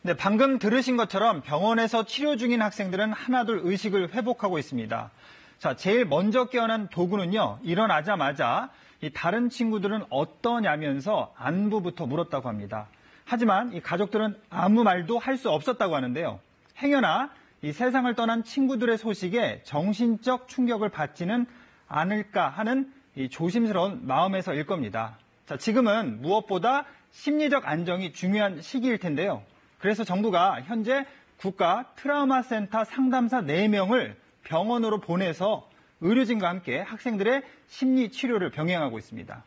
네, 방금 들으신 것처럼 병원에서 치료 중인 학생들은 하나둘 의식을 회복하고 있습니다. 자, 제일 먼저 깨어난 도구는요, 일어나자마자 이 다른 친구들은 어떠냐면서 안부부터 물었다고 합니다. 하지만 이 가족들은 아무 말도 할 수 없었다고 하는데요. 행여나 이 세상을 떠난 친구들의 소식에 정신적 충격을 받지는 않을까 하는 이 조심스러운 마음에서일 겁니다. 자, 지금은 무엇보다 심리적 안정이 중요한 시기일 텐데요. 그래서 정부가 현재 국가 트라우마 센터 상담사 4명을 병원으로 보내서 의료진과 함께 학생들의 심리 치료를 병행하고 있습니다.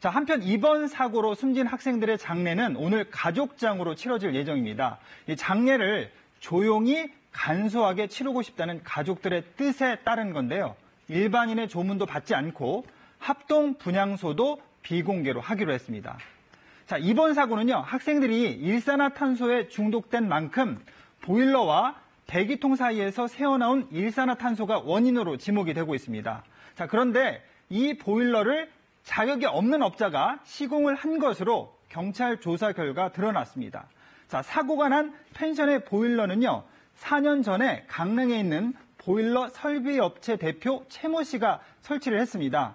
자, 한편 이번 사고로 숨진 학생들의 장례는 오늘 가족장으로 치러질 예정입니다. 이 장례를 조용히 간소하게 치르고 싶다는 가족들의 뜻에 따른 건데요. 일반인의 조문도 받지 않고 합동 분향소도 비공개로 하기로 했습니다. 자, 이번 사고는요, 학생들이 일산화탄소에 중독된 만큼 보일러와 배기통 사이에서 새어나온 일산화탄소가 원인으로 지목이 되고 있습니다. 자, 그런데 이 보일러를 자격이 없는 업자가 시공을 한 것으로 경찰 조사 결과 드러났습니다. 자, 사고가 난 펜션의 보일러는요, 4년 전에 강릉에 있는 보일러 설비업체 대표 최모 씨가 설치를 했습니다.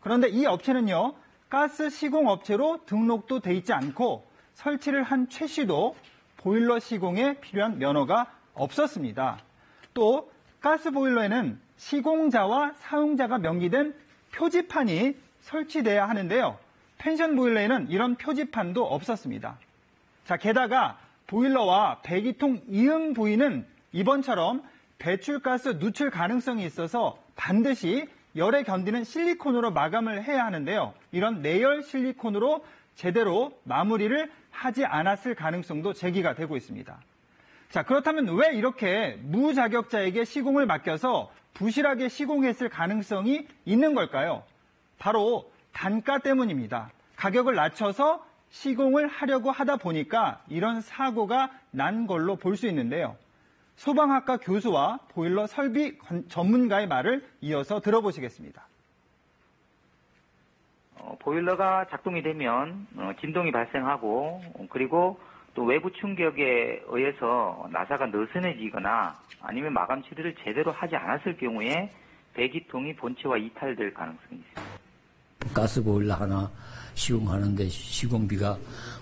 그런데 이 업체는요, 가스 시공업체로 등록도 돼 있지 않고 설치를 한 최 씨도 보일러 시공에 필요한 면허가 없었습니다. 또 가스 보일러에는 시공자와 사용자가 명기된 표지판이 설치돼야 하는데요. 펜션 보일러에는 이런 표지판도 없었습니다. 자, 게다가 보일러와 배기통 이음 부위는 이번처럼 배출가스 누출 가능성이 있어서 반드시 열에 견디는 실리콘으로 마감을 해야 하는데요. 이런 내열 실리콘으로 제대로 마무리를 하지 않았을 가능성도 제기가 되고 있습니다. 자, 그렇다면 왜 이렇게 무자격자에게 시공을 맡겨서 부실하게 시공했을 가능성이 있는 걸까요? 바로 단가 때문입니다. 가격을 낮춰서 시공을 하려고 하다 보니까 이런 사고가 난 걸로 볼 수 있는데요. 소방학과 교수와 보일러 설비 전문가의 말을 이어서 들어보시겠습니다. 보일러가 작동이 되면 진동이 발생하고 그리고 또 외부 충격에 의해서 나사가 느슨해지거나 아니면 마감 처리를 제대로 하지 않았을 경우에 배기통이 본체와 이탈될 가능성이 있습니다. 가스 보일러 하나 시공하는데 시공비가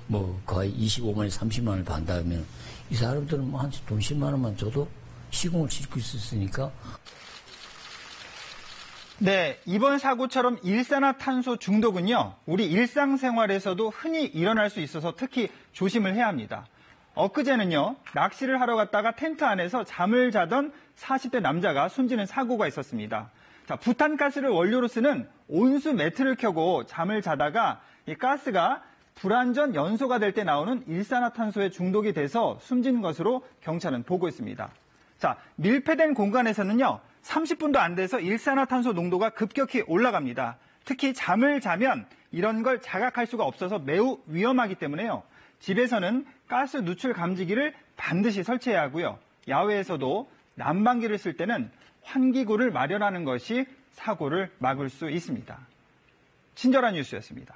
뭐 거의 25만 원, 30만 원을 받는다면 이 사람들은 뭐 한 돈 10만 원만 줘도 시공을 시킬 수 있으니까. 네, 이번 사고처럼 일산화탄소 중독은요, 우리 일상생활에서도 흔히 일어날 수 있어서 특히 조심을 해야 합니다. 엊그제는요, 낚시를 하러 갔다가 텐트 안에서 잠을 자던 40대 남자가 숨지는 사고가 있었습니다. 자, 부탄가스를 원료로 쓰는 온수 매트를 켜고 잠을 자다가 이 가스가 불완전 연소가 될 때 나오는 일산화탄소에 중독이 돼서 숨진 것으로 경찰은 보고 있습니다. 자, 밀폐된 공간에서는요, 30분도 안 돼서 일산화탄소 농도가 급격히 올라갑니다. 특히 잠을 자면 이런 걸 자각할 수가 없어서 매우 위험하기 때문에요. 집에서는 가스 누출 감지기를 반드시 설치해야 하고요. 야외에서도 난방기를 쓸 때는 환기구를 마련하는 것이 사고를 막을 수 있습니다. 친절한 뉴스였습니다.